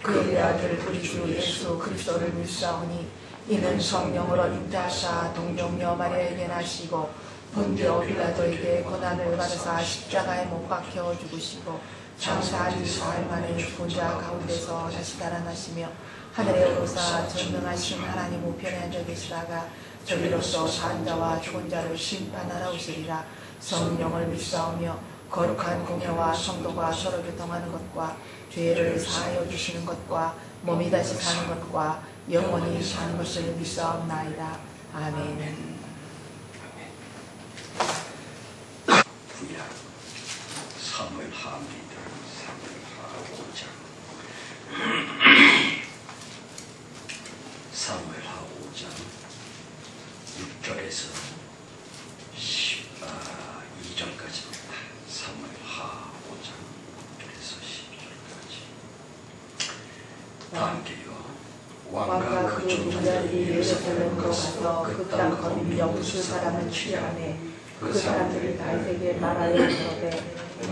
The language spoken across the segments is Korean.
그의 아들 우리 주 예수 그리스도를 믿사오니 이는 성령으로 잉태하사 동정녀 마리아에게 나시고 본디오 빌라도에게 고난을 받으사 십자가에 못 박혀 죽으시고 장사한 지 사흘 만에 죽은 자 가운데서 다시 달아나시며 하늘에 오르사 전능하신 하나님 우편에 앉아 계시다가 저리로서 산 자와 죽은 자를 심판하러 오시리라. 성령을 믿사오며 거룩한 공예와 성도가 서로 교통하는 것과 죄를 사하여 주시는 것과 몸이 다시 사는 것과 영원히 사는 것을 믿사옵나이다. 아멘. 구약 사무엘하 5장 사무엘하 5장 6절에서 2절까지입니다. 사무엘하 5장 6절에서 12절까지. 다 함께요. 왕과 그 종들이 예루살렘으로 가서 그 땅 거민며 무술 사람을 취하매 그 사람들이 다윗에게 말하여 이르되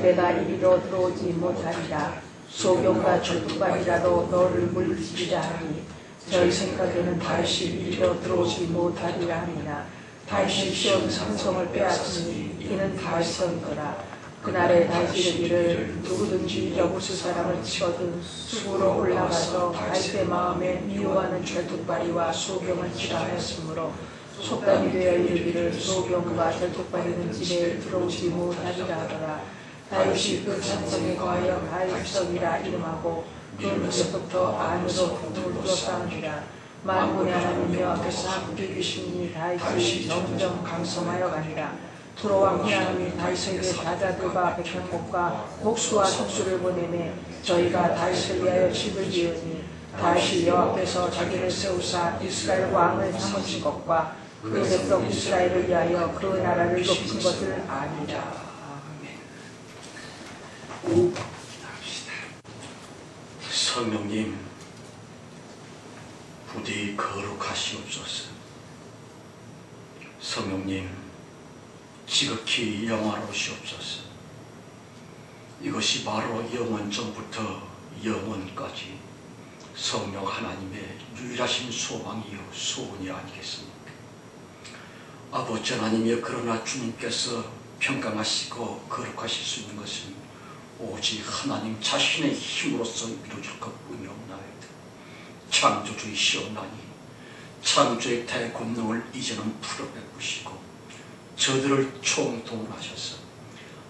내가 이리로 들어오지 못하리라. 소경과 절투반이라도 너를 물리치리라 하니 저희 생각에는 다윗이 이리로 들어오지 못하리라 하니라. 다윗이 시온 산성을 빼앗으니 이는 다윗성이더라. 그날에 다윗이 이르기를 누구든지 여부수 사람을 치거든 숲으로 올라가서 다윗의 마음에 미워하는 절투발이와 소경을 치라 하였으므로 속담이 되어 이르기를 소경과 절투발이는 집에 들어오지 못하리라 하더라. 다윗이 그 산성에 거하여 다윗성이라 이름하고 그 무엇부터 안으로 문을 둘러싸느니라. 만군의 하나님여 앞에서 함께 계시니 다윗이 점점 강성하여 가니라. 두로왕 하나님이 다윗에게 다자들과 백향목과 목수와 석수를 보내매 저희가 다윗을 위하여 집을 지으니 다윗이 여호와께서 자기를 세우사 이스라엘 왕을 삼으신 것과 그 백성 이스라엘을 위하여 그 나라를 높인 것을 아니라. 성령님 부디 거룩하시옵소서. 성령님 지극히 영화로우시옵소서. 이것이 바로 영원 전부터 영원까지 성령 하나님의 유일하신 소망이요 소원이 아니겠습니까? 아버지 하나님이여, 그러나 주님께서 평강하시고 거룩하실 수 있는 것은 오직 하나님 자신의 힘으로서 이루어질 것뿐이옵나이다. 창조주이시옵나니 창조의 대권능을 이제는 풀어베푸시고 저들을 총동원하셔서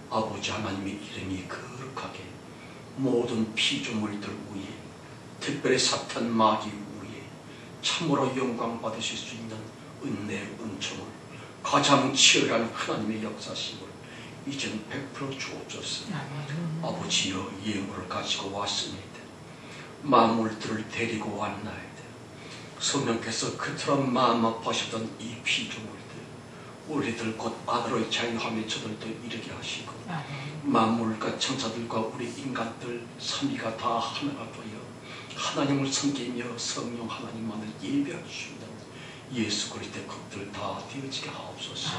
아버지 하나님의 이름이 거룩하게 모든 피조물들 위에, 특별히 사탄 마귀 위에 참으로 영광 받으실 수 있는 은혜 은총을, 가장 치열한 하나님의 역사심을 이제는 베풀어 주옵소서. 아버지여, 예물을 가지고 왔습니다. 만물들을 데리고 왔나이다. 성령께서 그토록 마음 아파하셨던 이 피조물들, 우리들 곧 아들의 자유함에 저들도 이르게 하시고 만물과 천사들과 우리 인간들 삼위가 다 하나가 되어 하나님을 섬기며 성령 하나님만을 예배할 수 있는 예수 그리스도의 것들 다 되어지게 하옵소서.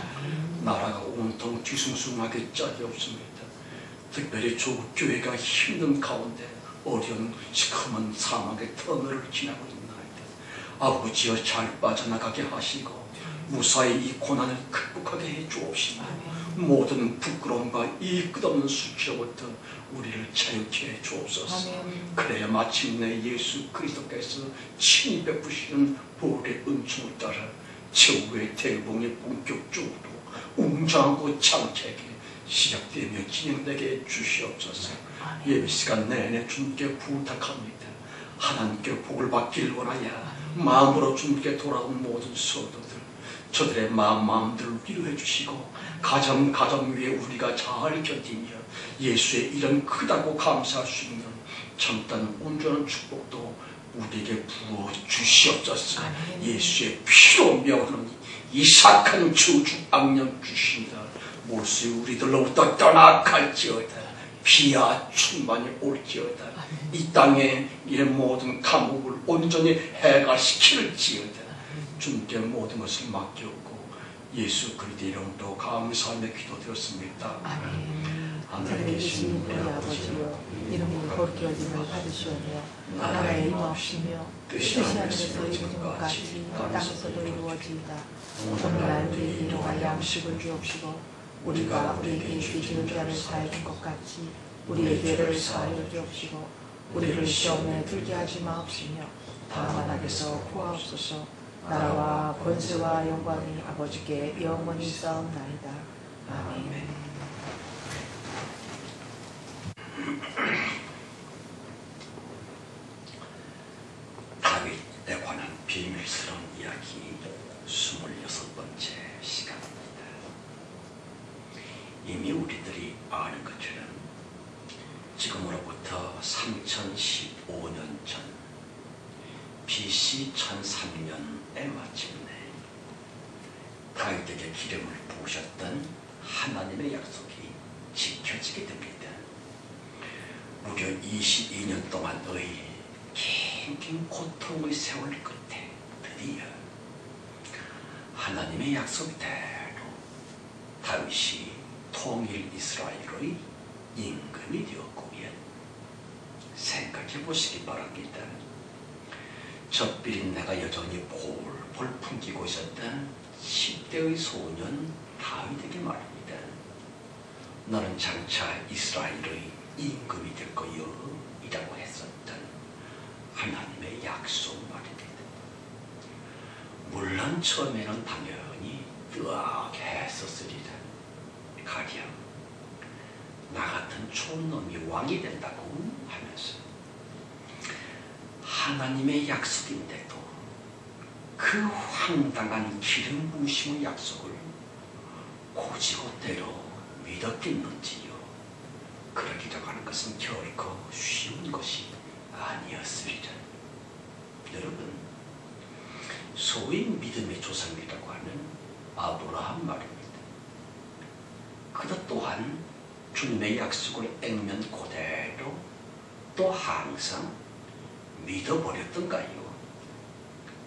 나라가 온통 뒤숭숭하게 짝이 없습니다. 특별히 조국 교회가 힘든 가운데 어려운 시커먼 사막의 터널을 지나고 있나이다. 아버지여, 잘 빠져나가게 하시고 무사히 이 고난을 극복하게 해 주옵시고 모든 부끄러움과 이 끝없는 수치로부터 우리를 자유케 해 주옵소서. 그래야 마침내 예수 그리스도께서 친히 베푸시는 보혈의 은총을 따라 최후의 대봉의 본격적으로 웅장하고 장쾌하게 시작되며 진행되게 주시옵소서. 예배 시간 내내 주님께 부탁합니다. 하나님께 복을 받기를 원하여 마음으로 주님께 돌아온 모든 성도들, 저들의 마음들을 위로해 주시고 가정 위에 우리가 잘 견디며 예수의 이런 크다고 감사할 수 있는 참단 온전한 축복도 우리에게 부어 주시옵소서. 예수의 피로 명하는 이 사악한 저주 악령 주십니다. 모세 우리들로부터 떠나갈지어다. 비와 충만이 올지어다. 이 땅에 이 모든 감옥을 온전히 해갈시킬지어다. 주님께 모든 것을 맡겼고 예수 그리스도 이름으로 감사하며 기도드렸습니다. 하늘에 계신 우리 아버지여, 이름이 거룩히 여김을 받으시오며 나라의 임하옵시며 뜻이 하늘에서 이루어진 것 같이 땅에서도 이루어지이다. 오늘날 우리에게 일용할 양식을 주옵시고 우리가 우리에게 빚지은 자를 사해준 것 같이 우리의 죄를 사하여 주옵시고 우리를 시험에 들게 하지 마옵시며 다만 악에서 구하옵소서. 나라와 권세와 영광이 아버지께 영원히 있사옵나이다. 아멘. 다윗에 관한 비밀스러운 이야기 26번째 시간입니다. 이미 우리들이 아는 것처럼 지금으로부터 3015년 전 BC 1003년에 마침내 다윗에게 기름을 부으셨던 하나님의 약속이 지켜지게 됩니다. 무려 22년 동안의 긴 고통의 세월 끝에 드디어 하나님의 약속대로 다윗이 통일 이스라엘의 임금이 되었구면 생각해 보시기 바랍니다. 저 비린내가 여전히 볼볼 풍기고 있었던 10대의 소년 다윗에게 말합니다. 너는 장차 이스라엘의 임금이 될 거요 이라고 했었던 하나님의 약속 말입니다. 물론 처음에는 당연히 뜨악했었으리라. 가령 나 같은 촌놈이 왕이 된다고 하면서 하나님의 약속인데도 그 황당한 기름 부으심의 약속을 고지고대로 믿었겠는지요. 그러기라고 하는 것은 결코 쉬운 것이 아니었으리라. 여러분, 소위 믿음의 조상이라고 하는 아브라함 말입니다. 그도 또한 주님의 약속을 액면 그대로 또 항상 믿어버렸던가요?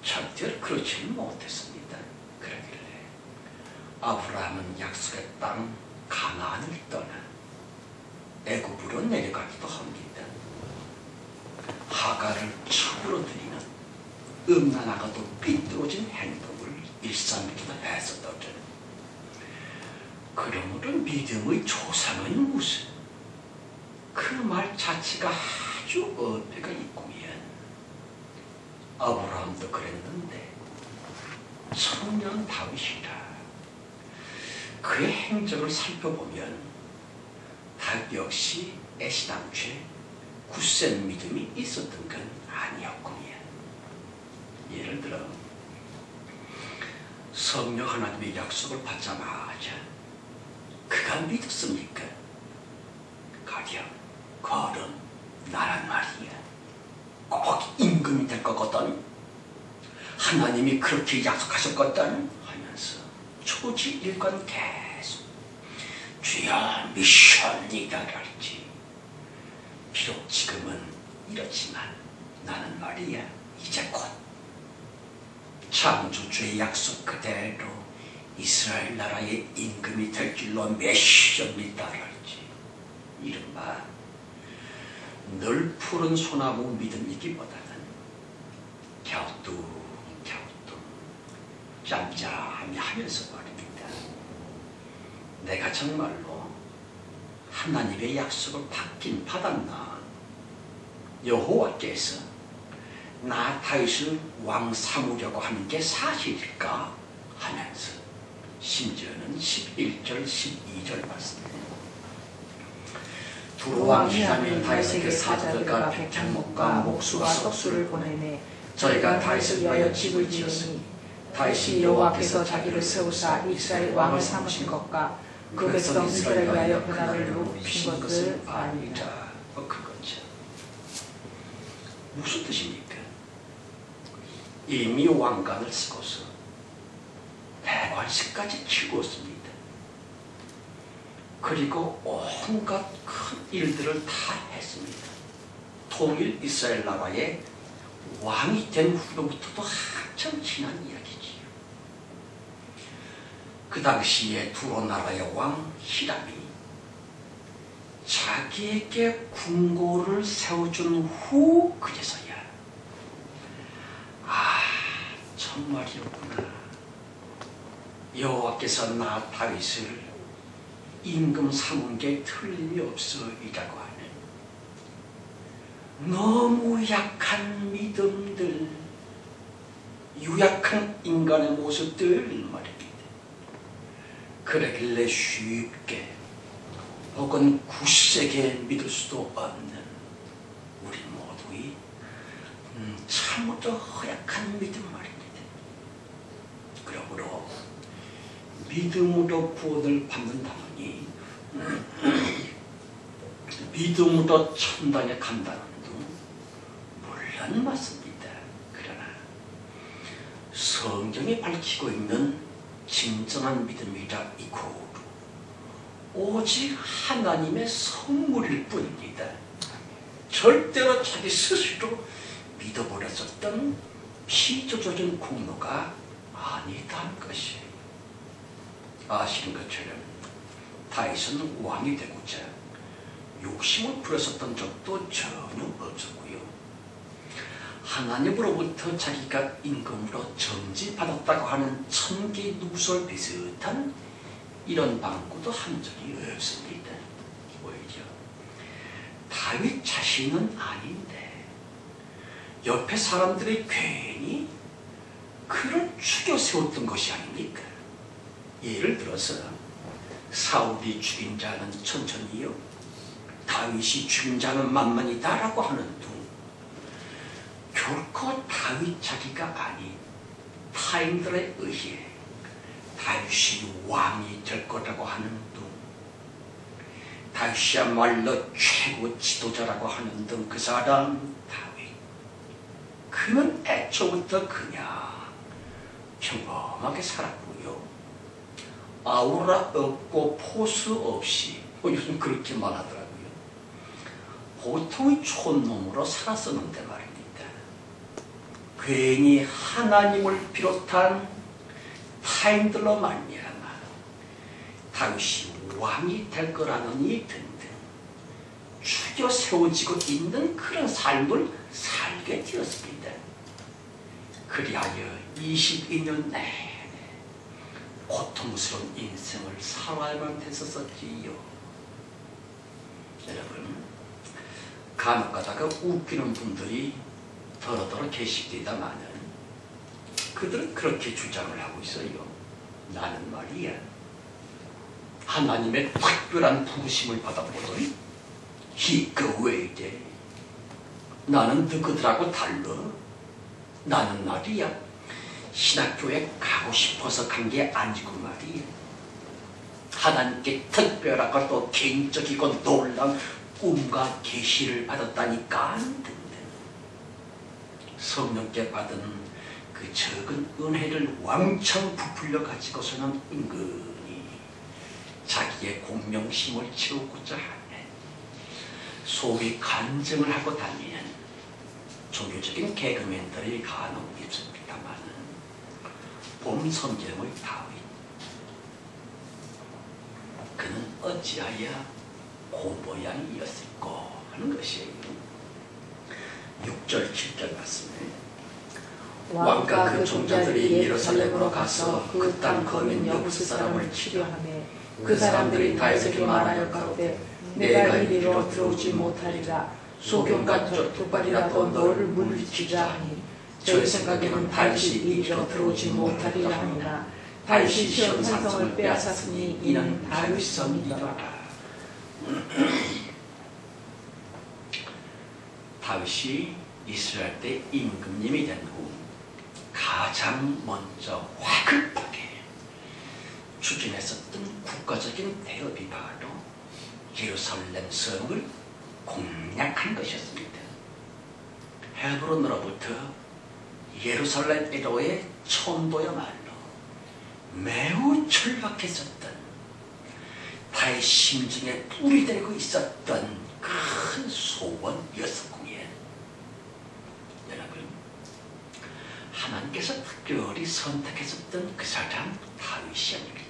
절대로 그렇지는 못했습니다. 그러길래 아브라함은 약속의 땅 가나안을 떠나 애굽으로 내려가기도 합니다. 하가를 첩으로 들이는 음란하고도 삐뚤어진 행동을 일삼기도 했었던 점. 그러므로 믿음의 조상은 무슨? 그 말 자체가 아주 어폐가 있구면 아브라함도 그랬는데 청년 다윗이라 그의 행적을 살펴보면 다윗 역시 애시당초에 굳센 믿음이 있었던 건 아니었구면. 예를 들어 성령 하나님의 약속을 받자마자 그가 믿었습니까? 가령 거론 나란 말이야 꼭 임금이 될 거거든, 하나님이 그렇게 약속하셨거든 하면서 초지일관 계속 주여 미션이다 그랬지. 비록 지금은 이렇지만 나는 말이야 이제 곧 창조주의 약속 그대로 이스라엘 나라의 임금이 될 줄로 미션이다 그랬지. 이른바 늘 푸른 소나무 믿음이기보다는 갸우뚱 짬짬이 하면서 말입니다. 내가 정말로 하나님의 약속을 받긴 받았나? 여호와께서 나 다윗을 왕 삼으려고 하는 게 사실일까? 하면서 심지어는 11절 12절 말씀입니다. 두루왕 히람이 다윗에게 사자들과 백향목과 목수와 떡수를 보내매 저희가 다윗을 위하여 집을 지으니 다윗이 여호와께서 자기를 세우사 이스라엘 왕을 삼으신 것과 그 백성 이스라엘 위하여 변화를 높인 것을 아니라. 그거죠. 무슨 뜻입니까? 이미 왕관을 쓰고서 대관식까지 치루었습니다. 그리고 온갖 큰 일들을 다 했습니다. 통일 이스라엘 나라의 왕이 된 후로부터도 한참 지난 이야기지요. 그 당시에 두로 나라의 왕 히람이 자기에게 궁궐을 세워준 후 그제서야 정말이었구나. 여호와께서 나 다윗을 임금 삼은 게 틀림이 없으리라고 하네. 너무 약한 믿음들, 유약한 인간의 모습들 말입니다. 그러길래 쉽게 혹은 굳세게 믿을 수도 없는 우리 모두의 참으로 허약한 믿음 말입니다. 그러므로 믿음으로 구원을 받는다느니 믿음으로 천당에 간다는 둥 물론 맞습니다. 그러나 성경이 밝히고 있는 진정한 믿음이라 이고 오직 하나님의 선물일 뿐입니다. 절대로 자기 스스로 믿어버렸었던 피조적인 공로가 아니다는 것이. 아시는 것처럼 다윗은 왕이 되고자 욕심을 부렸었던 적도 전혀 없었고요. 하나님으로부터 자기가 임금으로 정지받았다고 하는 천기 누설 비슷한 이런 방구도 한 적이 없습니다. 오히려 다윗 자신은 아닌데 옆에 사람들이 괜히 그를 죽여 세웠던 것이 아닙니까? 예를 들어서 사울이 죽인 자는 천천히요, 다윗이 죽인 자는 만만이다라고 하는 둥, 결코 다윗 자기가 아닌 타인들에 의해 다윗이 왕이 될 거라고 하는 둥, 다윗이야말로 최고 지도자라고 하는 등 그 사람 다윗, 그는 애초부터 그냥 평범하게 살았고요. 아우라 없고 포스 없이, 요즘 그렇게 말하더라고요. 보통의 촌놈으로 살았었는데 말입니다. 괜히 하나님을 비롯한 타인들로 말미암아 다윗이 왕이 될 거라느니 등등 죽여 세워지고 있는 그런 삶을 살게 되었습니다. 그리하여 22년 내내 고통스러운 인생을 살아야만 했었지요. 여러분, 간혹가다가 웃기는 분들이 더러더러 계십니다마는 그들은 그렇게 주장을 하고 있어요. 나는 말이야, 하나님의 특별한 부르심을 받아보더니 이거 왜 이래? 나는 너희들하고 달라. 나는 말이야, 신학교에 가고 싶어서 간 게 아니고 말이야, 하나님께 특별하고 또 개인적이고 놀라운 꿈과 계시를 받았다니까 등등. 성령께 받은 그 적은 은혜를 왕창 부풀려 가지고서는 은근히 자기의 공명심을 채우고자 하네. 소위 간증을 하고 다니는 종교적인 개그맨들이 간혹 있습니다만 본 성경의 다윗, 그는 어찌하여 그 모양이었을까 하는 것이에요. 6절 7절 말씀에 왕과 그 종자들이 예루살렘으로 가서 그 땅 거민 여부스 사람을 치료하며 그 사람들이 다윗에게 말하여 가로되 내가 이리로 들어오지 못하리라. 소경과 족발이라도 너를 물리치자 하니 저희 생각에는 다윗이 이리로 들어오지 못하리라 하니라. 다윗이 시온 산성을 빼앗았으니 이는 다윗 성이니라. 다윗이 이스라엘 때 임금님이 된 후 가장 먼저 화급하게 추진했었던 국가적인 대업이 바로 예루살렘 성을 공략한 것이었습니다. 헤브론으로부터 예루살렘으로의 천도야말로 매우 절박했었던, 다윗 심정에 뿔이 되고 있었던 큰 소원이었었군요. 여러분, 하나님께서 특별히 선택했었던 그 사람 다윗이 아닙니까?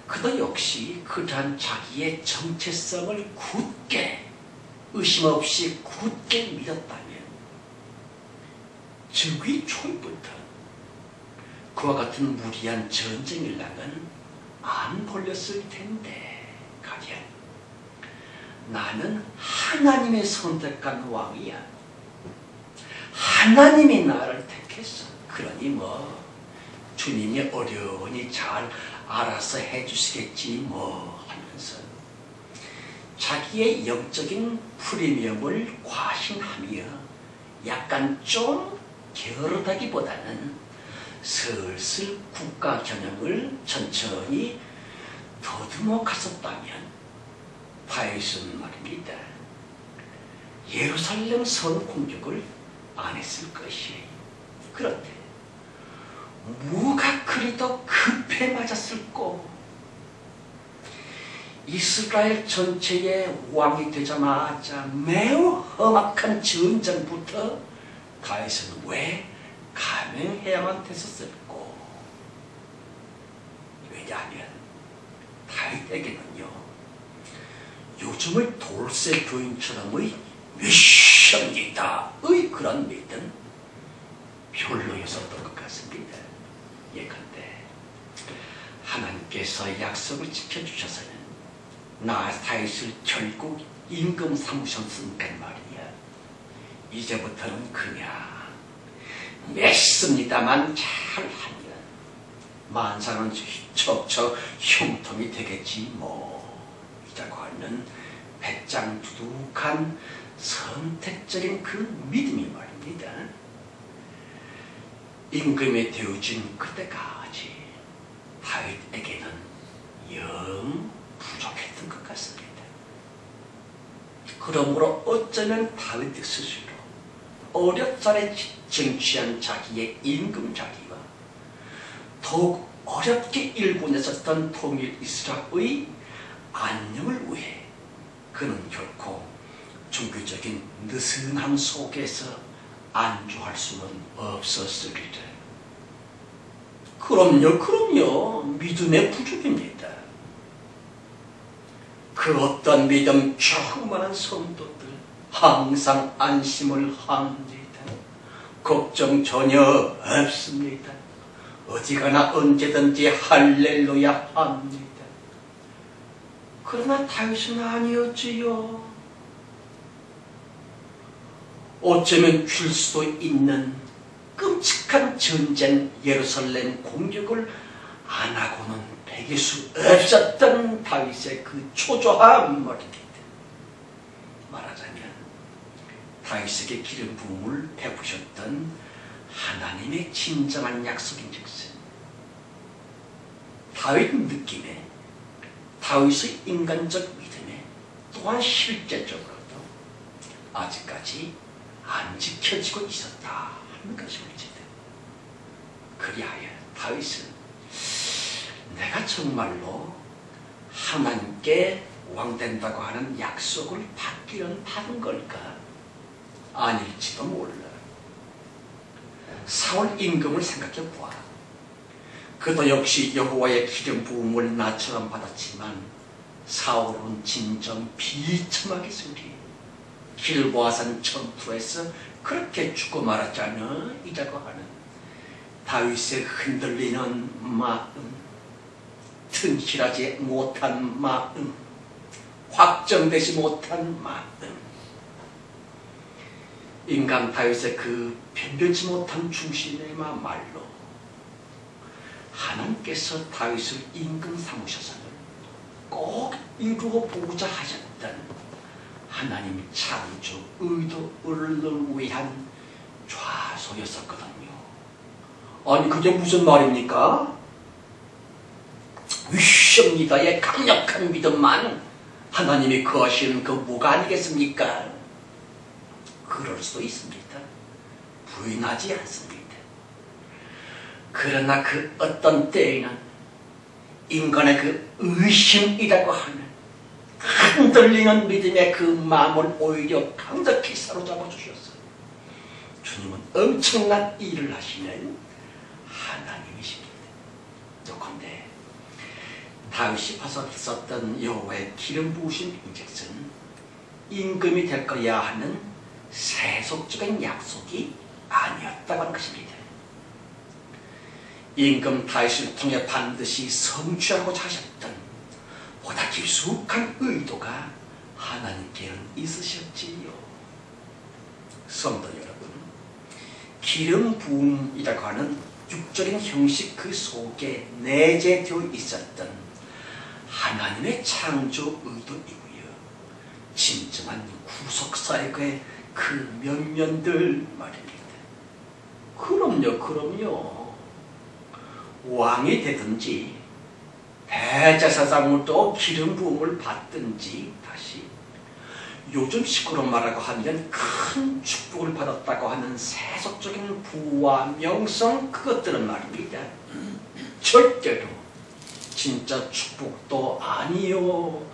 그도 역시 그러한 자기의 정체성을 굳게 의심 없이 굳게 믿었다면 즉위 초기부터 그와 같은 무리한 전쟁 일랑은 안 벌렸을 텐데 가령 나는 하나님의 선택한 왕이야. 하나님이 나를 택했어. 그러니 뭐 주님이 어려우니 잘 알아서 해주시겠지 뭐 하면서 자기의 영적인 프리미엄을 과신하며 약간 좀 게으르다기보다는 슬슬 국가 경영을 천천히 더듬어 갔었다면 다윗은 말입니다. 예루살렘 성 공격을 안 했을 것이에요. 그런데 뭐가 그리도 급해 맞았을꼬? 이스라엘 전체의 왕이 되자마자 매우 험악한 전쟁부터 다윗은 왜 감행해야만 됐었을꼬? 왜냐하면 다윗에게는요, 요즘의 돌쇠 교인처럼의 몇십리다의 그런 믿음 별로였었던 것 같습니다. 예컨대 하나님께서 약속을 지켜주셔서는 나 다윗을 결국 임금 삼으셨으니까 말이야. 이제부터는 그냥 맺습니다만 잘하면 만사는 척척 형통이 되겠지 뭐 이라고 하는 배짱 두둑한 선택적인 그 믿음이 말입니다. 임금이 되어진 그때까지 다윗에게는 영 부족했던 것 같습니다. 그러므로 어쩌면 다윗 스스로 어렵사리 쟁취한 자기의 임금 자리와 더욱 어렵게 일군했었던 통일 이스라엘의 안녕을 위해 그는 결코 종교적인 느슨함 속에서 안주할 수는 없었으리라. 그럼요. 믿음의 부족입니다. 그 어떤 믿음 충만한 성도들 항상 안심을 합니다. 걱정 전혀 없습니다. 어디가나 언제든지 할렐루야 합니다. 그러나 다윗은 아니었지요. 어쩌면 줄 수도 있는 끔찍한 전쟁 예루살렘 공격을 안 하고는 배길 수 없었던 다윗의 그 초조함 말입니다. 말하자면 다윗에게 기름 부음을 베푸셨던 하나님의 진정한 약속인즉슨 다윗 느낌에 다윗의 인간적 믿음에 또한 실제적으로도 아직까지 안 지켜지고 있었다 하는 것이 문제다. 그리하여 다윗은 내가 정말로 하나님께 왕된다고 하는 약속을 받기는 받은 걸까? 아닐지도 몰라. 사울 임금을 생각해 보아. 그도 역시 여호와의 기름 부음을 나처럼 받았지만 사울은 진정 비참하게 승리. 길보아산 전투에서 그렇게 죽고 말았잖아 이라고 하는 다윗의 흔들리는 마음, 튼실하지 못한 마음, 확정되지 못한 마음, 인간 다윗의 그 변변치 못한 중심의 말로 하나님께서 다윗을 임금 삼으셔서는 꼭 이루어 보고자 하셨던 하나님 창조 의도를 위한 좌소였었거든요. 아니 그게 무슨 말입니까? 위십니다의 강력한 믿음만 하나님이 거하시는 그 뭐가 아니겠습니까? 그럴 수도 있습니다. 부인하지 않습니다. 그러나 그 어떤 때에는 인간의 그 의심이라고 하는 흔들리는 믿음의 그 마음을 오히려 강력히 사로잡아 주셨어요. 주님은 엄청난 일을 하시는 하나님이십니다. 요컨대 다윗이 받았었던 여호와의 기름 부으심 인적은 임금이 될 거야 하는 세속적인 약속이 아니었다고 하는 것입니다. 임금 다윗을 통해 반드시 성취하고자 하셨던 보다 깊숙한 의도가 하나님께는 있으셨지요. 성도 여러분, 기름 부음이라고 하는 육적인 형식 그 속에 내재되어 있었던 하나님의 창조 의도이고요, 진정한 구속사역의 그 면면들 말입니다. 그럼요. 왕이 되든지 대제사장으로도 기름 부음을 받든지, 다시 요즘 식으로 말하고 하면 큰 축복을 받았다고 하는 세속적인 부와 명성, 그것들은 말입니다, 절대로 진짜 축복도 아니요.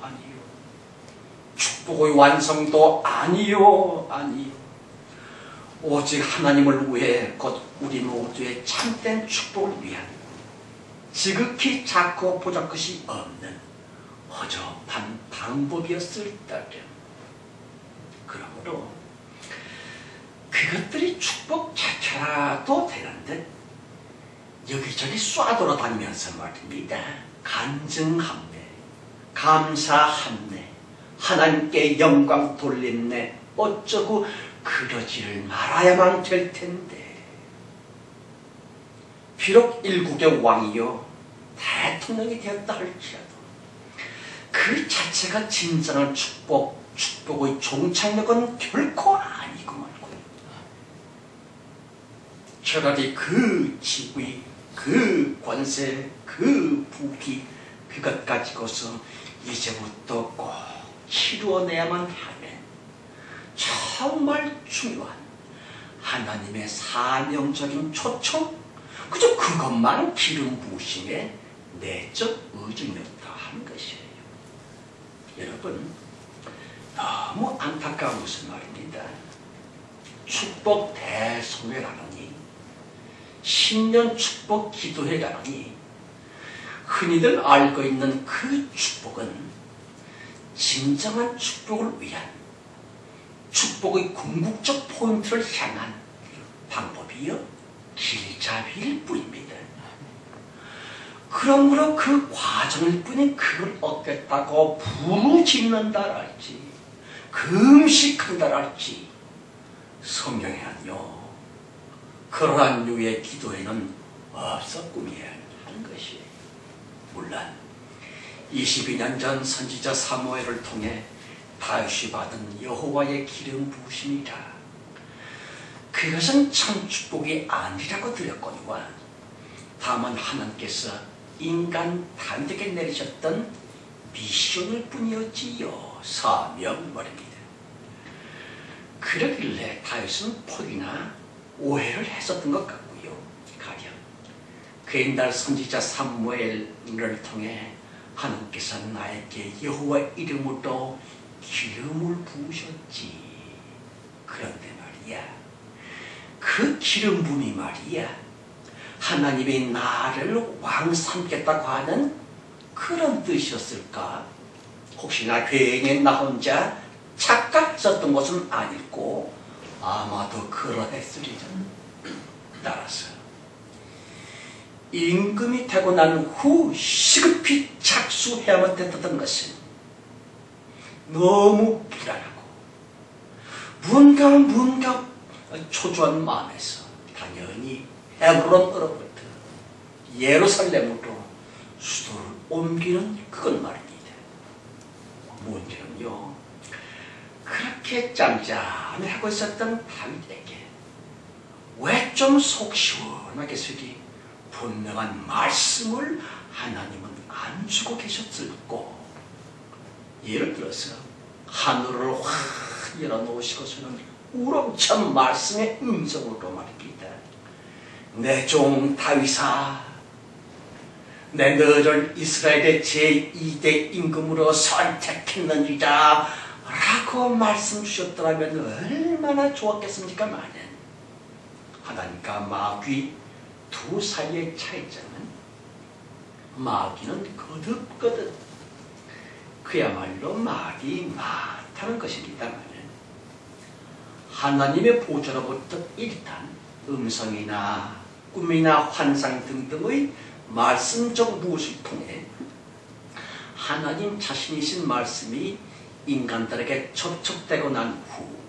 축복의 완성도 아니요. 오직 하나님을 위해, 곧 우리 모두의 참된 축복을 위한 지극히 작고 보잘 것이 없는 허접한 방법이었을 따름, 그러므로 그것들이 축복 자체라도 되는데 여기저기 쏴돌아다니면서 말입니다, 간증함내, 감사함내, 하나님께 영광 돌림내, 어쩌고 그러지를 말아야만 될 텐데, 비록 일국의 왕이요 대통령이 되었다 할지라도 그 자체가 진정한 축복의 종착역은 결코 아니고 말고요. 차라리 그 지위, 그 권세, 그 부귀, 그것 가지고서 이제부터 꼭 치루어내야만 하는 정말 중요한 하나님의 사명적인 초청, 그저 그것만 기름 부으심의 내적 의지였다 하는 것이에요. 여러분, 너무 안타까운 것은 말입니다, 축복 대소회라느니 신년 축복 기도회라느니 흔히들 알고 있는 그 축복은 진정한 축복을 위한 축복의 궁극적 포인트를 향한 방법이요 길잡이일 뿐입니다. 그러므로 그 과정일 뿐인 그걸 얻겠다고 부르짖는다랄지 금식한다랄지 성경에는요 그러한 류의 기도에는 없었구미야 하는 것이에요. 물론 22년 전 선지자 사무엘을 통해 다윗이 받은 여호와의 기름 부으심이라, 그것은 참 축복이 아니라고 드렸거니와 다만 하나님께서 인간 다윗에게 내리셨던 미션일 뿐이었지요. 사명 말입니다. 그러길래 다윗은 포기나 오해를 했었던 것 같고요. 가령 그 옛날 선지자 사무엘을 통해 하나님께서 나에게 여호와 이름으로 기름을 부으셨지. 그런데 말이야, 그 기름 부음이 말이야 하나님이 나를 왕 삼겠다고 하는 그런 뜻이었을까? 혹시나 괜히 나 혼자 착각했었던 것은 아닐고 아마도 그러했으리라. 따라서 임금이 되고 난 후 시급히 착수해야만 됐던 것은 너무 불안하고 뭔가 초조한 마음에서 당연히 헤브론으로부터 예루살렘으로 수도를 옮기는 그건 말입니다. 문제는요, 그렇게 짬짬하고 있었던 다윗에게 왜 좀 속 시원하게 쓰기 분명한 말씀을 하나님은 안 주고 계셨을꼬? 예를 들어서 하늘을 확 열어놓으시고서는 우렁찬 말씀의 음성으로 말입니다. 내 종 다윗아, 내 너를 이스라엘의 제2대 임금으로 선택했느니라 라고 말씀 주셨더라면 얼마나 좋았겠습니까? 만은 하나님과 마귀 두 사이의 차이점은 마귀는 거듭거듭 그야말로 말이 많다는 것입니다만 하나님의 보좌로부터 일단 음성이나 꿈이나 환상 등등의 말씀적 무엇을 통해 하나님 자신이신 말씀이 인간들에게 접촉되고 난 후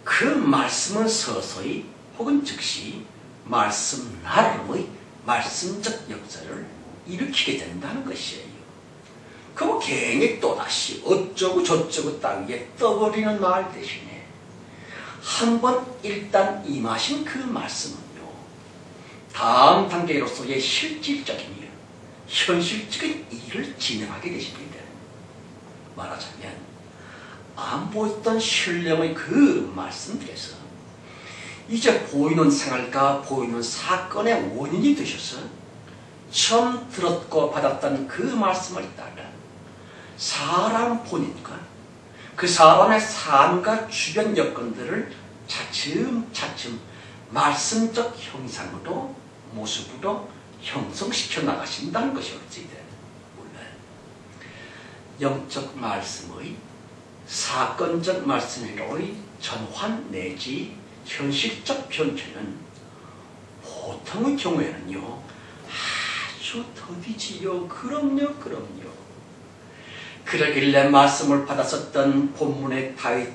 그 말씀은 서서히 혹은 즉시 말씀 나름의 말씀적 역사를 일으키게 된다는 것이에요. 그럼 괜히 또다시 어쩌고 저쩌고 땅 위에 떠버리는 말 대신에 한번 일단 임하신 그 말씀은요, 다음 단계로서의 실질적이며 현실적인 일을 진행하게 되십니다. 말하자면 안 보였던 신령의 그 말씀들에서 이제 보이는 생활과 보이는 사건의 원인이 되셔서 처음 들었고 받았던 그 말씀을 따라 사람 본인과 그 사람의 삶과 주변 여건들을 차츰차츰 말씀적 형상으로 모습으로 형성시켜 나가신다는 것이 어찌든 물론 영적 말씀의 사건적 말씀으로의 전환 내지 현실적 변화는 보통의 경우에는요 아주 더디지요. 그럼요. 그러길래 말씀을 받았었던 본문의 다윗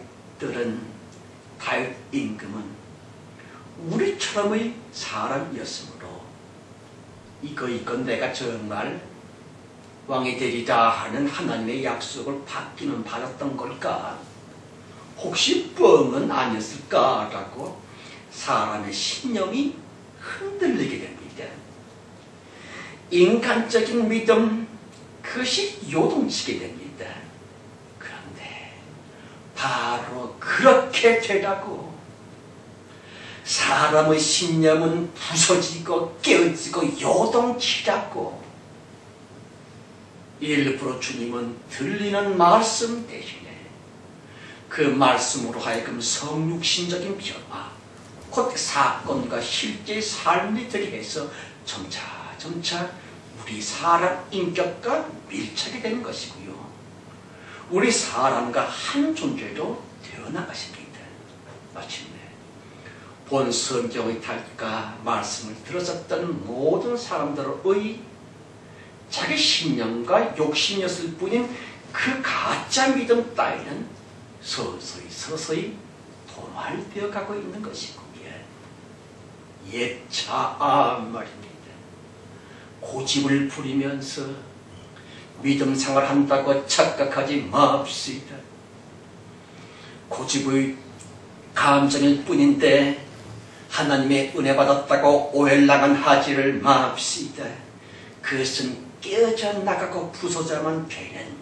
임금은 우리처럼의 사람이었으므로 이거 내가 정말 왕이 되리라 하는 하나님의 약속을 받기는 받았던 걸까? 혹시 뻥은 아니었을까라고 사람의 신념이 흔들리게 됩니다. 인간적인 믿음 그것이 요동치게 됩니다. 그런데 바로 그렇게 되라고 사람의 신념은 부서지고 깨어지고 요동치라고 일부러 주님은 들리는 말씀 대신에 그 말씀으로 하여금 성육신적인 변화, 곧 사건과 실제 삶이 되게 해서 점차 우리 사람 인격과 밀착이 되는 것이고요. 우리 사람과 한 존재로 되어나가십니다. 마침내 본 성경의 탈과 말씀을 들었었던 모든 사람들의 자기 신념과 욕심이었을 뿐인 그 가짜 믿음 따위는 서서히 도말되어 가고 있는 것이고요. 예차 말입니다. 고집을 부리면서 믿음 생활한다고 착각하지 맙시다. 고집의 감정일 뿐인데 하나님의 은혜 받았다고 오해를 하지를 맙시다. 그것은 깨어져 나가고 부서져만 되는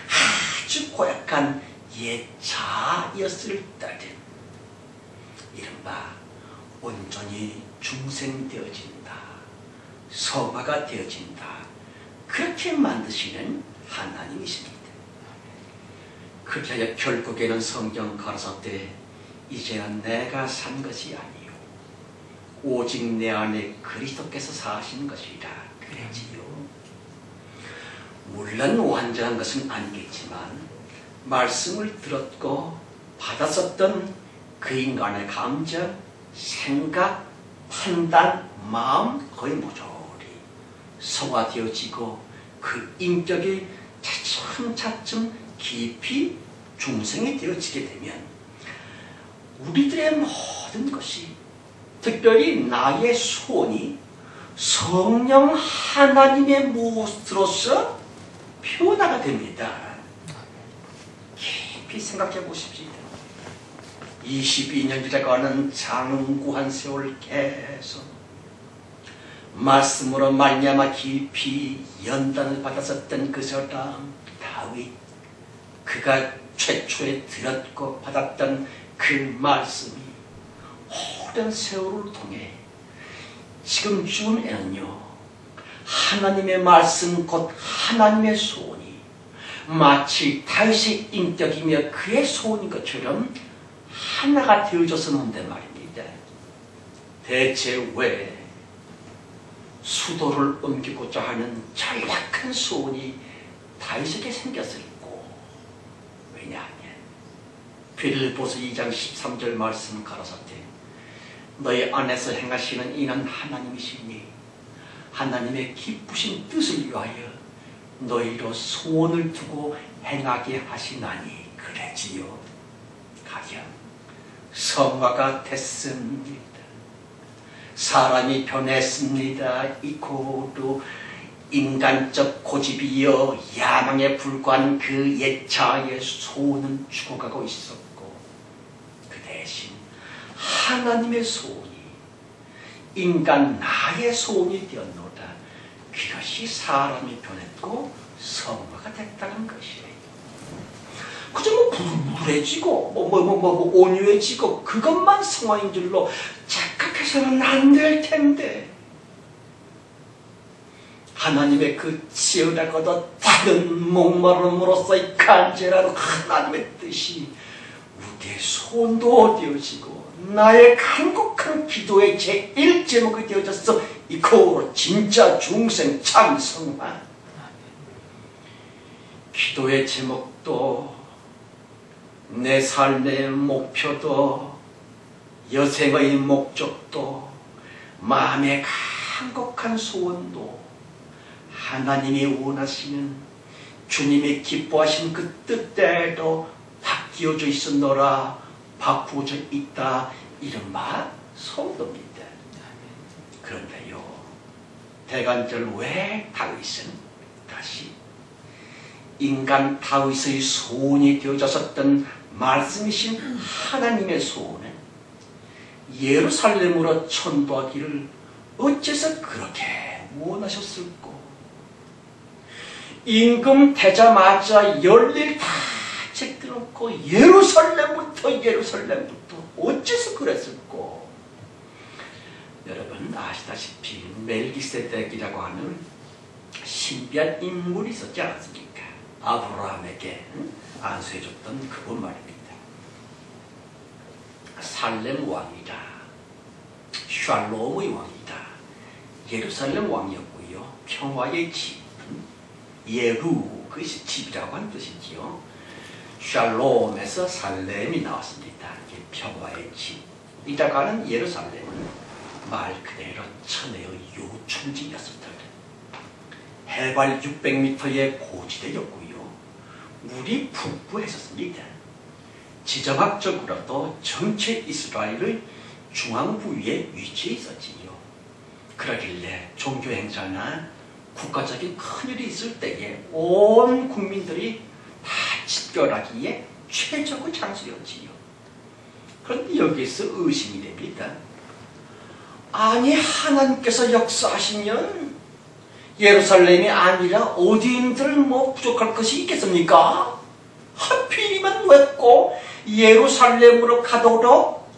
아주 고약한 예차였을 따름 이른바 온전히 중생되어진다, 성화가 되어진다, 그렇게 만드시는 하나님이십니다. 그래야 결국에는 성경 가라사대 이제는 내가 산 것이 아니요 오직 내 안에 그리스도께서 사신 것이라 그랬지요. 물론 완전한 것은 아니겠지만 말씀을 들었고 받았었던 그 인간의 감정, 생각, 판단, 마음 거의 모조리 성화되어지고 그 인격이 차츰차츰 깊이 중생이 되어지게 되면 우리들의 모든 것이 특별히 나의 소원이 성령 하나님의 모습으로서 표현화가 됩니다. 깊이 생각해 보십시오. 22년이라고 하는 장구한 세월 계속 말씀으로 말미암아 깊이 연단을 받았었던 그 사람 다윗, 그가 최초에 들었고 받았던 그 말씀이 오랜 세월을 통해 지금쯤에는요 하나님의 말씀 곧 하나님의 소원이 마치 다윗의 인격이며 그의 소원인 것처럼 하나가 되어져서는데 말입니다. 대체 왜 수도를 옮기고자 하는 절박한 소원이 다윗에게 생겼을고, 왜냐하면 빌보서 2장 13절 말씀 가라사대 너희 안에서 행하시는 이는 하나님이시니 하나님의 기쁘신 뜻을 위하여 너희로 소원을 두고 행하게 하시나니 그래지요. 가령 성화가 됐습니다. 사람이 변했습니다. 이코도 인간적 고집이여 야망에 불과한 그 옛자의 소원은 죽어가고 있었고, 그 대신 하나님의 소원이 인간 나의 소원이 되었노라. 그것이 사람이 변했고 성화가 됐다는 것이에요. 그저 부들부들해지고 온유해지고 그것만 성화인 줄로 착각해서는 안 될 텐데, 하나님의 그 치열하고도 다른 목마름으로서의 간절한 하나님의 뜻이 우리의 소원도 되어지고 나의 간곡한 기도의 제1제목이 되어졌어. 이코로 진짜 중생 참성화. 기도의 제목도 내 삶의 목표도 여생의 목적도 마음의 간곡한 소원도 하나님이 원하시는 주님이 기뻐하신 그 뜻대로 바뀌어져 있었노라, 바꾸어져 있다, 이른바 소원입니다. 그런데요, 대간절 왜 다윗은 다시 인간 다윗의 소원이 되어졌었던 말씀이신 하나님의 소원은 예루살렘으로 천도하기를 어째서 그렇게 원하셨을꼬? 임금 되자마자 열일 다 제껴놓고 예루살렘부터 어째서 그랬을꼬? 여러분 아시다시피 멜기세덱이라고 하는 신비한 인물이 있었지 않습니까? 아브라함에게 안수해줬던 그분 말입니다. 살렘 왕이다, 샬롬의 왕이다, 예루살렘 왕이었고요. 평화의 집, 예루, 그것이 집이라고 하는 뜻이지요. 샬롬에서 살렘이 나왔습니다. 이게 평화의 집이라고 하는 예루살렘은 말 그대로 천혜의 요충지였습니다. 해발 600m의 고지대였고요. 물이 풍부했었습니다. 지정학적으로도 전체 이스라엘의 중앙 부위에 위치해 있었지요. 그러길래 종교 행사나 국가적인 큰일이 있을 때에 온 국민들이 다 집결하기에 최적의 장소였지요. 그런데 여기서 의심이 됩니다. 아니, 하나님께서 역사하시면 예루살렘이 아니라 어디인들 부족할 것이 있겠습니까? 하필이면 왜 꼭 예루살렘으로 가도록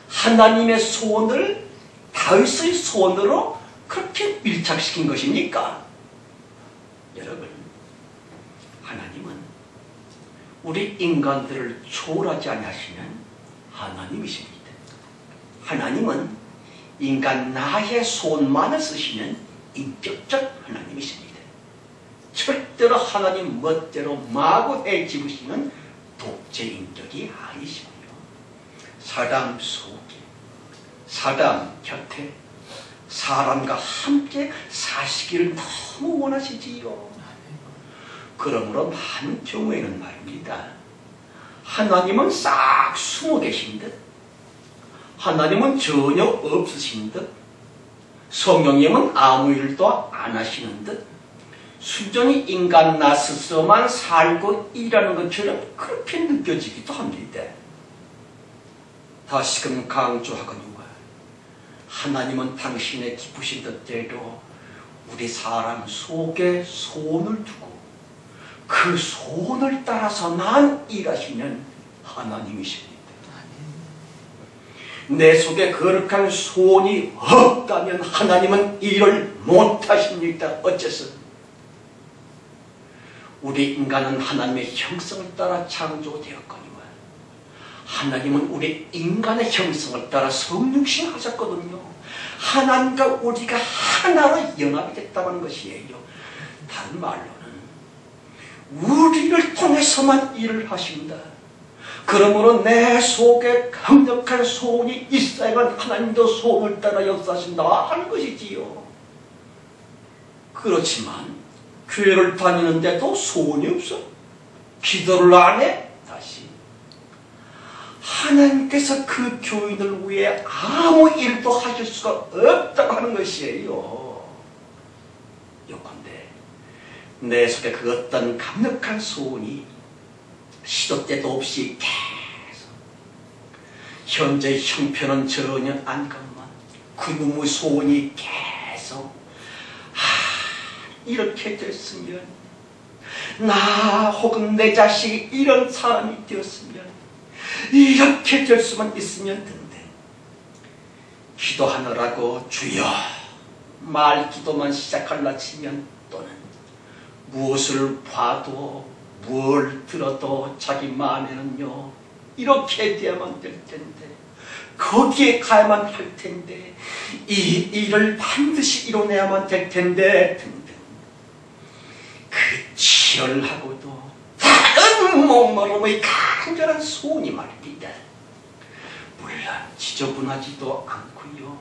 하나님의 소원을 다윗의 소원으로 그렇게 밀착시킨 것입니까? 여러분, 하나님은 우리 인간들을 초월하지 아니하시는 하나님이십니다. 하나님은 인간 나의 소원만을 쓰시는 인격적 하나님이십니다. 절대로 하나님 멋대로 마구 해집으시는 독재인격이 아니시고요. 사람 속에, 사람 곁에 사람과 함께 사시기를 너무 원하시지요. 그러므로 많은 경우에는 말입니다, 하나님은 싹 숨어 계신 듯, 하나님은 전혀 없으신 듯, 성령님은 아무 일도 안 하시는 듯, 순전히 인간 나 스스로만 살고 일하는 것처럼 그렇게 느껴지기도 합니다. 다시금 강조하거니와 하나님은 당신의 기쁘신 뜻대로 우리 사람 속에 소원을 두고 그 소원을 따라서만 일하시는 하나님이십니다. 내 속에 거룩한 소원이 없다면 하나님은 일을 못하십니다. 어째서? 우리 인간은 하나님의 형성을 따라 창조되었거니와 하나님은 우리 인간의 형성을 따라 성육신하셨거든요. 하나님과 우리가 하나로 연합이 됐다는 것이에요. 다른 말로는 우리를 통해서만 일을 하신다. 그러므로 내 속에 강력한 소원이 있어야만 하나님도 소원을 따라 역사하신다 하는 것이지요. 그렇지만 교회를 다니는데도 소원이 없어. 기도를 안 해. 다시 하나님께서 그 교인을 위해 아무 일도 하실 수가 없다고 하는 것이에요. 요컨대 내 속에 그 어떤 강력한 소원이 시도 때도 없이 계속 현재 형편은 전혀 아니건만 그 놈의 소원이 계속 이렇게 됐으면 나 혹은 내 자식이 이런 사람이 되었으면 이렇게 될 수만 있으면 된대. 기도하느라고 주여 말 기도만 시작하려 치면 또는 무엇을 봐도 뭘 들어도 자기 마음에는요 이렇게 돼야만 될 텐데 거기에 가야만 할 텐데 이 일을 반드시 이뤄내야만 될 텐데 등등 그 치열하고도 다른 목마름의 간절한 소원이 말입니다. 물론 지저분하지도 않고요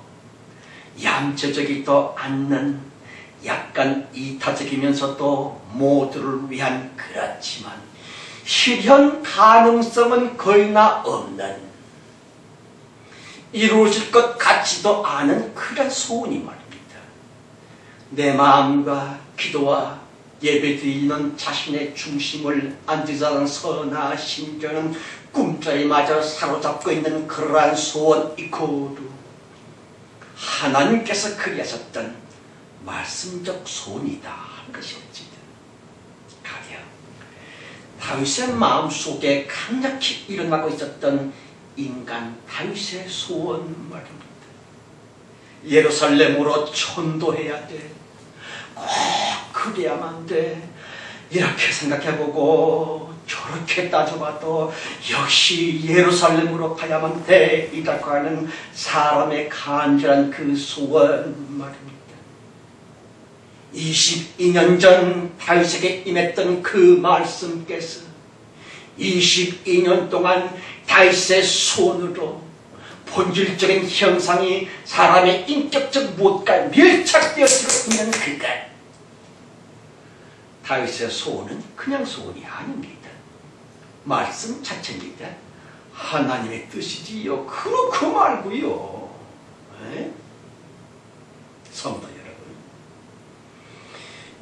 얌체적이도 않는 약간 이타적이면서도 모두를 위한 그렇지만 실현 가능성은 거의나 없는 이루어질 것 같지도 않은 그런 소원이 말입니다. 내 마음과 기도와 예배드리는 자신의 중심을 앉으자는 선한 심정은 꿈자에 마저 사로잡고 있는 그러한 소원 이코도 하나님께서 그리하셨던 말씀적 소원이다 하는 것이 어찌든 가령 다윗의 마음속에 강력히 일어나고 있었던 인간 다윗의 소원 말입니다. 예루살렘으로 천도해야 돼. 꼭 그래야만 돼. 이렇게 생각해보고 저렇게 따져봐도 역시 예루살렘으로 가야만 돼. 이라고 하는 사람의 간절한 그 소원 말입니다. 22년 전 다윗에게 임했던 그 말씀께서 22년 동안 다윗의 손으로 본질적인 형상이 사람의 인격적 무엇과 밀착되어지고 있는 그것 다윗의 소원은 그냥 소원이 아닙니다. 말씀 자체입니다. 하나님의 뜻이지요. 그렇고 말고요. 성도 여러분,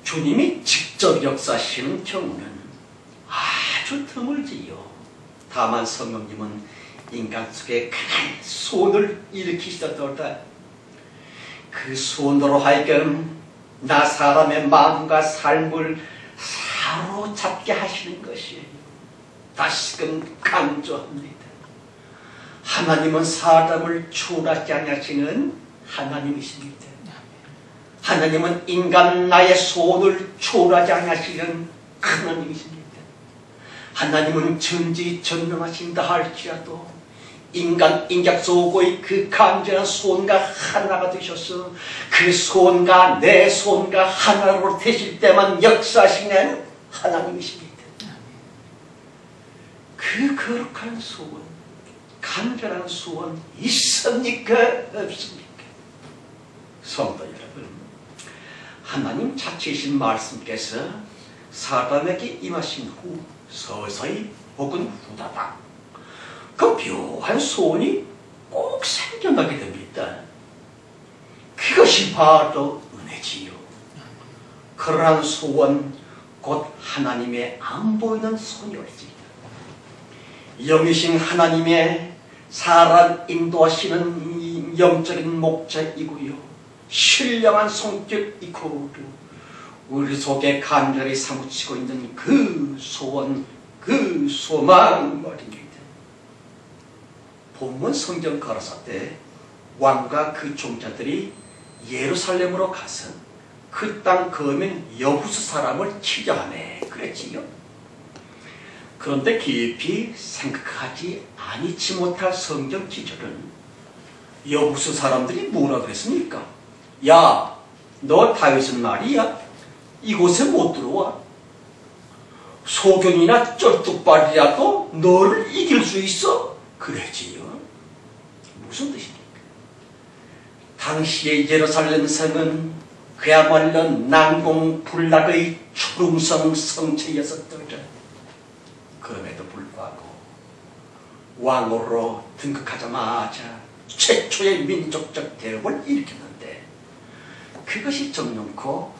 주님이 직접 역사하시는 경우는 아주 드물지요. 다만 성령님은 인간 속에 강한 소원을 일으키시더라. 그 소원으로 하여금 나 사람의 마음과 삶을 사로잡게 하시는 것이에요. 다시금 강조합니다. 하나님은 사람을 초라하지 아니하시는 하나님이십니다. 하나님은 인간 나의 소원을 초라하지 아니하시는 하나님이십니다. 하나님은 전지전능하신다 할지라도 인간 인격 속의 그 간절한 소원과 하나가 되셔서 그 소원과 내 소원과 하나로 되실 때만 역사하시는 하나님이십니다. 그 거룩한 소원, 간절한 소원 있습니까? 없습니까? 성도 여러분, 하나님 자체이신 말씀께서 사람에게 임하신 후 서서히 혹은 후다닥 그 묘한 소원이 꼭 생겨나게 됩니다. 그것이 바로 은혜지요. 그러한 소원 곧 하나님의 안 보이는 손이 올집니다. 영이신 하나님의 사람 인도하시는 영적인 목자이고요, 신령한 성격이고도 우리 속에 간절히 사무치고 있는 그 소원, 그 소망 말입니다. 본문 성경 가라사대 왕과 그 종자들이 예루살렘으로 가서 그 땅 거민 여부스 사람을 치려하네 그랬지요. 그런데 깊이 생각하지 아니치 못할 성경 기절은 여부수 사람들이 뭐라 그랬습니까? 야, 너 다윗은 말이야 이곳에 못 들어와. 소경이나 쩔뚝발이라도 너를 이길 수 있어? 그랬지요. 무슨 뜻입니까? 당시의 예루살렘 성은 그야말로 난공불락의 초롱성 성체였었더라. 그럼에도 불구하고 왕으로 등극하자마자 최초의 민족적 대업을 일으켰는데 그것이 정놓고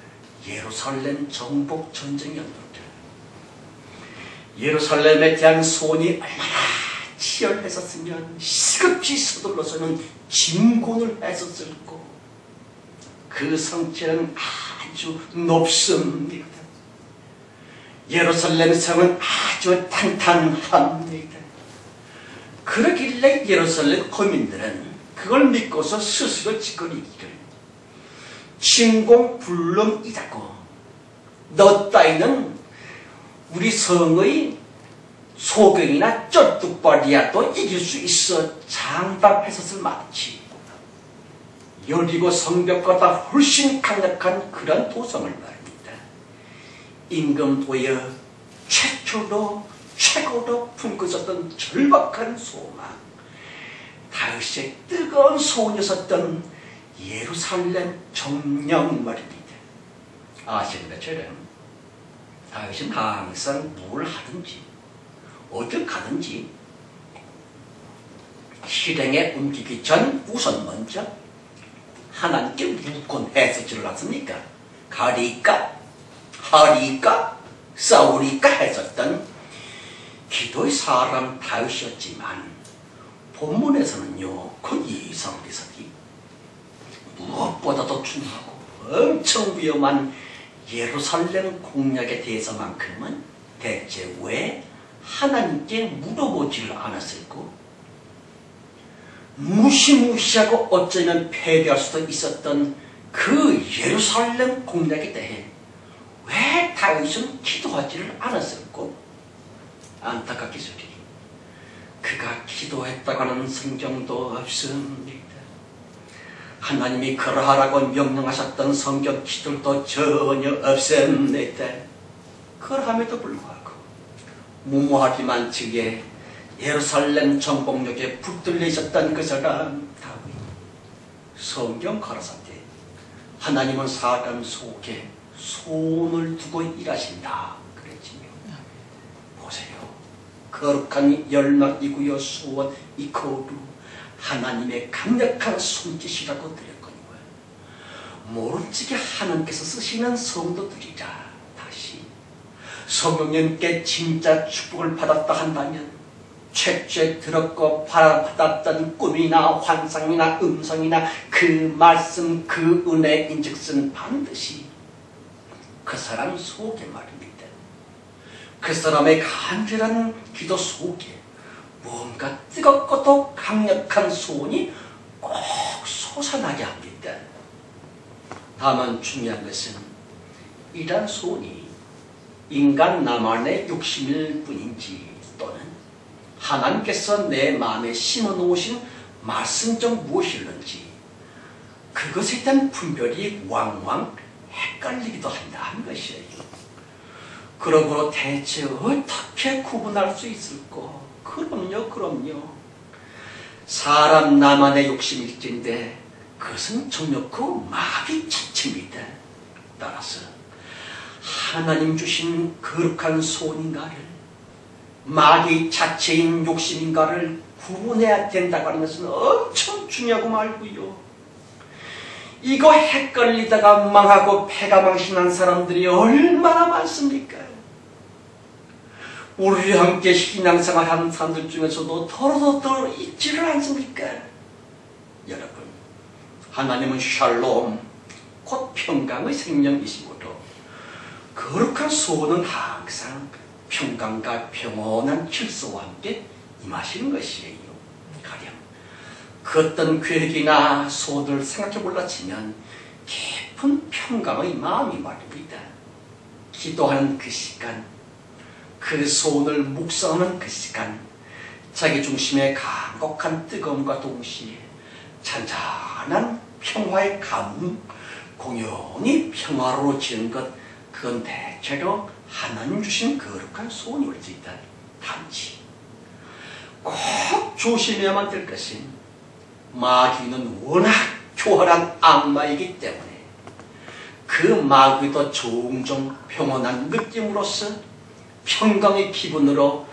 예루살렘 정복 전쟁이었는데 예루살렘에 대한 소원이 얼마나 치열했었으면 시급히 서둘러서는 진군을 했었을고 그 성체는 아주 높습니다. 예루살렘 성은 아주 탄탄합니다. 그러길래 예루살렘 거민들은 그걸 믿고서 스스로 짓거리기를 진공불능이라고 너 따위는 우리 성의 소경이나 쩔뚝발이야도 이길 수 있어 장담했었을 만치 여리고 성벽보다 훨씬 강력한 그런 도성을 말입니다. 임금도의 최고로 품고 있었던 절박한 소망, 다윗의 뜨거운 소원이었던 예루살렘 점령 말입니다. 아시는 것처럼 다윗은 항상 뭘 하든지 어딜 가든지 실행에 옮기기 전 우선 먼저 하나님께 무건 했었지를 않습니까? 가리까 하리까 싸우리까 했었던 기도의 사람 다윗이었지만 본문에서는요 그 이성리석이 무엇보다도 중요하고 엄청 위험한 예루살렘 공략에 대해서만큼은 대체 왜 하나님께 물어보지를 않았을까? 무시무시하고 어쩌면 패배할 수도 있었던 그 예루살렘 공략에 대해 왜 다윗은 기도하지를 않았을까? 안타깝게 소리 그가 기도했다고 하는 성경도 없습니다. 하나님이 그러하라고 명령하셨던 성경 기술도 전혀 없습니다. 그럼에도 불구하고 무모하기만 즉에 예루살렘 정복력에 붙들려 있었던 그 사람 다윗 성경 가라사대 하나님은 사람 속에 소원을 두고 일하신다 그랬지요. 보세요. 거룩한 열망이고요 소원 이코르 하나님의 강력한 손짓이라고 드렸거니와 모른지게 하나님께서 쓰시는 성도들이라 다시 성령님께 진짜 축복을 받았다 한다면 최초에 들었고 받았던 꿈이나 환상이나 음성이나 그 말씀 그 은혜인즉슨 반드시 그 사람 속에 말입니다. 그 사람의 간절한 기도 속에 뭔가 뜨겁고도 강력한 소원이 꼭 솟아나게 합니다. 다만 중요한 것은 이러한 소원이 인간 나만의 욕심일 뿐인지 또는 하나님께서 내 마음에 심어놓으신 말씀적 무엇일는지 그것에 대한 분별이 왕왕 헷갈리기도 한다는 것이에요. 그러므로 대체 어떻게 구분할 수 있을까? 그럼요. 사람 나만의 욕심일진데 그것은 정놓고 마귀 자체입니다. 따라서 하나님 주신 거룩한 소원인가를 마귀 자체인 욕심인가를 구분해야 된다고 하는 것은 엄청 중요하고 말고요. 이거 헷갈리다가 망하고 패가망신한 사람들이 얼마나 많습니까? 우리 함께 신앙생활하는 사람들 중에서도 더러더 있지를 않습니까? 여러분, 하나님은 샬롬, 곧 평강의 생명이시므로 거룩한 소원은 항상 평강과 평온한 질서와 함께 임하시는 것이에요. 가령 그 어떤 계획이나 소원을 생각해 몰라치면 깊은 평강의 마음이 말입니다. 기도하는 그 시간 그 소원을 묵상하는 그 시간, 자기 중심의 간곡한 뜨거움과 동시에 잔잔한 평화의 감흥, 공연히 평화로워지는 것, 그건 대체로 하나님 주신 거룩한 소원이 올 수 있다. 단지 꼭 조심해야만 될 것은 마귀는 워낙 교활한 악마이기 때문에 그 마귀도 종종 평온한 느낌으로서 평강의 기분으로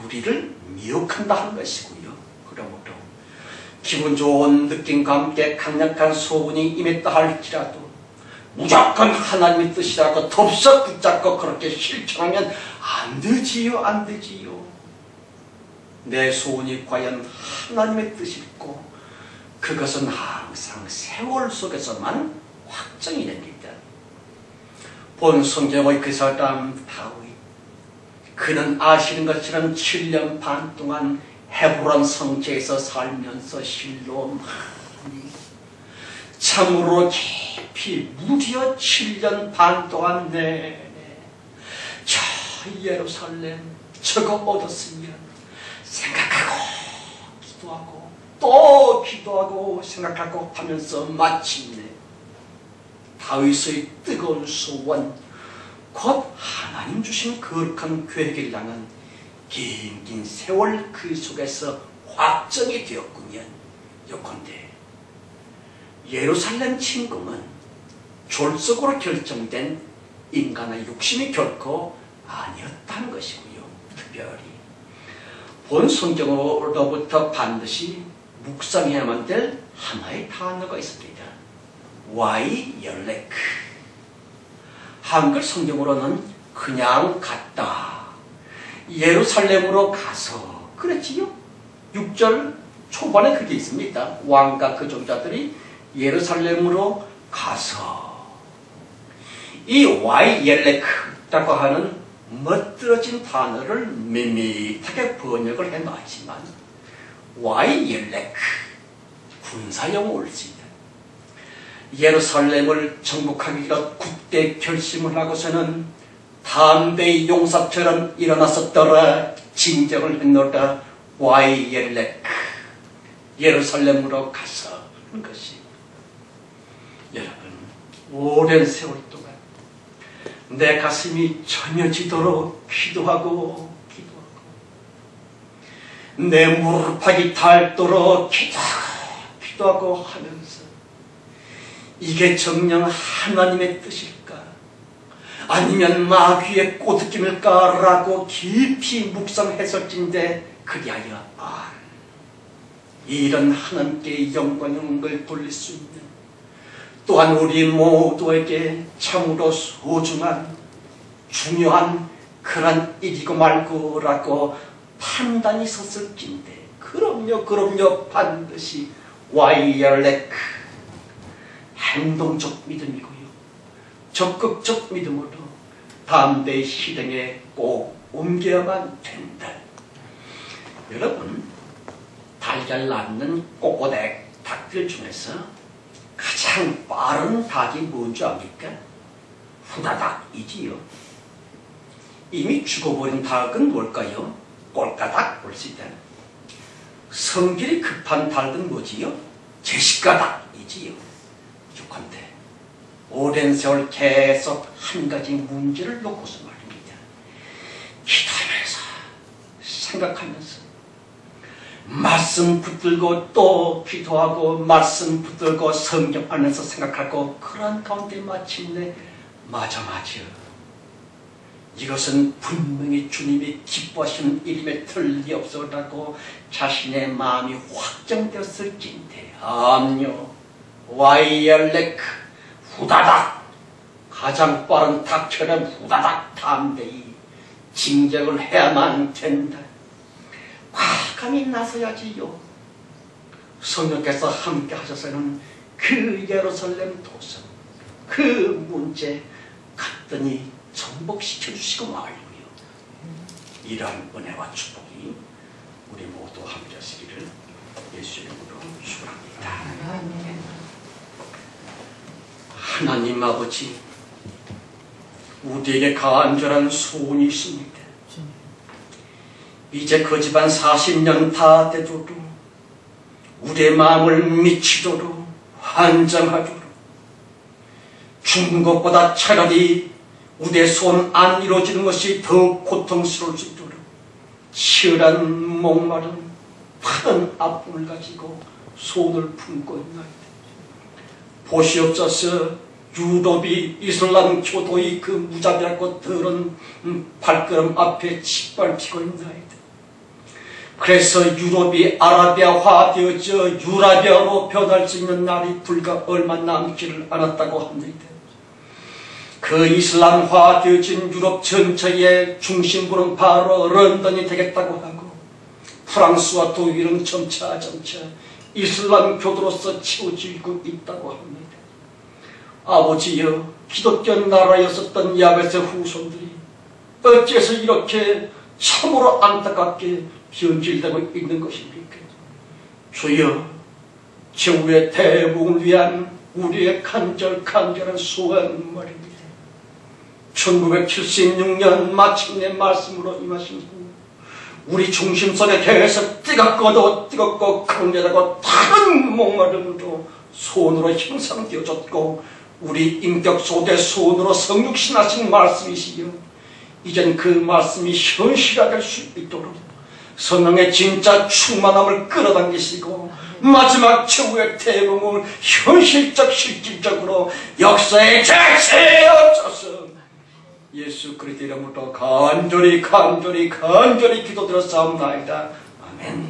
우리를 미혹한다 하는 것이고요. 그러므로 기분 좋은 느낌과 함께 강력한 소원이 임했다 할지라도 무조건 하나님의 뜻이라고 덥석 붙잡고 그렇게 실천하면 안 되지요. 안 되지요. 내 소원이 과연 하나님의 뜻일고 그것은 항상 세월 속에서만 확정이 됩니다. 본 성경의 그 사람 다윗, 그는 아시는 것처럼 7년 반 동안 헤브론 성지에서 살면서 실로 많이 참으로 깊이 무려 7년 반 동안 내내 저 예루살렘 저거 얻었으면 생각하고 기도하고 또 기도하고 생각하고 하면서 마침내 다윗의 뜨거운 소원, 곧 하나님 주신 거룩한 계획을 향한 긴 세월 그 속에서 확정이 되었군요. 요컨대 예루살렘 침공은 졸속으로 결정된 인간의 욕심이 결코 아니었다는 것이고요. 특별히 본 성경으로부터 반드시 묵상해야만 될 하나의 단어가 있습니다. 와이열레크. 한글 성경으로는 그냥 갔다, 예루살렘으로 가서 그랬지요. 6절 초반에 그게 있습니다. 왕과 그 종자들이 예루살렘으로 가서. 이 와이열레크라고 하는 멋들어진 단어를 밋밋하게 번역을 해놨지만 와이열레크 군사용어 옳습니다. 예루살렘을 정복하기로 굳게 결심을 하고서는 담대의 용사처럼 일어났었더라 징정을 했노라. 와이열레크, 예루살렘으로 가서 하는 것이, 여러분, 오랜 세월 동안 내 가슴이 저며지도록 기도하고 내 무릎팍이 닳도록 기도하고 하면서 이게 정녕 하나님의 뜻일까 아니면 마귀의 꼬드김일까라고 깊이 묵상했었는데 그리하여 이런 하나님께 영광을 돌릴 수 있는, 또한 우리 모두에게 참으로 소중한 중요한 그런 일이고 말고라고 판단이 섰을진데, 그럼요 반드시 와이열레크, 행동적 믿음이고요, 적극적 믿음으로 담대의 실행에 꼭 옮겨야만 된다. 여러분, 달걀 낳는 꼬꼬댁 닭들 중에서 가장 빠른 닭이 뭔지 압니까? 후다닥이지요. 이미 죽어버린 닭은 뭘까요? 꼴까닥 볼시다. 성질이 급한 닭은 뭐지요? 제시가닥이지요. 요컨대 오랜 세월 계속 한 가지 문제를 놓고서 말입니다. 기도하면서 생각하면서 말씀 붙들고 또 기도하고 말씀 붙들고 성경 안에서 생각하고 그런 가운데 마침내 맞아 이것은 분명히 주님이 기뻐하시는 일임에 틀리 없어라고 자신의 마음이 확정되었을진데, 암요 와이열레크, 후다닥, 가장 빠른 닭처럼 후다닥 담대히 징적을 해야만 된다. 과감히 나서야지요. 성령께서 함께 하셔서는 그 예루살렘 도성, 그 문제 갔더니 정복시켜 주시고 말고요. 이러한 은혜와 축복이 우리 모두 함께 하시기를 예수 이름으로 축원합니다. 하나님 아버지, 우리에게 간절한 소원이 있습니다. 이제 그 집안 40년 다 되도록 우리의 마음을 미치도록 환장하도록 죽는 것보다 차라리 우리의 소원 안 이루어지는 것이 더 고통스러울 수 있도록 치열한 목마른 큰 아픔을 가지고 소원을 품고 있나이다. 보시옵소서, 유럽이 이슬람 교도의 그 무자비하고 더러운 발걸음 앞에 짓밟히고 있나이다. 그래서 유럽이 아라비아화 되어져 유라비아로 변할 수 있는 날이 불과 얼마 남지를 않았다고 합니다. 그 이슬람화 되어진 유럽 전체의 중심부는 바로 런던이 되겠다고 하고 프랑스와 독일은 점차 이슬람 교도로서 치우치고 있다고 합니다. 아버지여, 기독교 나라였었던 야벳의 후손들이 어째서 이렇게 참으로 안타깝게 변질되고 있는 것입니까? 주여, 최후의 대복을 위한 우리의 간절한 소원 말입니다. 1976년 마침내 말씀으로 임하신 후 우리 중심 속에 계속 뜨겁고 강렬하고 다른 목마름으로 소원으로 형상되어졌고 우리 인격 속에 소원으로 성육신하신 말씀이시여, 이젠 그 말씀이 현실화될 수 있도록 성령의 진짜 충만함을 끌어당기시고 마지막 최후의 대복을 현실적 실질적으로 역사에 제시하옵소서. 예수 그리스도 이름으로 간절히 기도드렸사옵나이다. 아멘.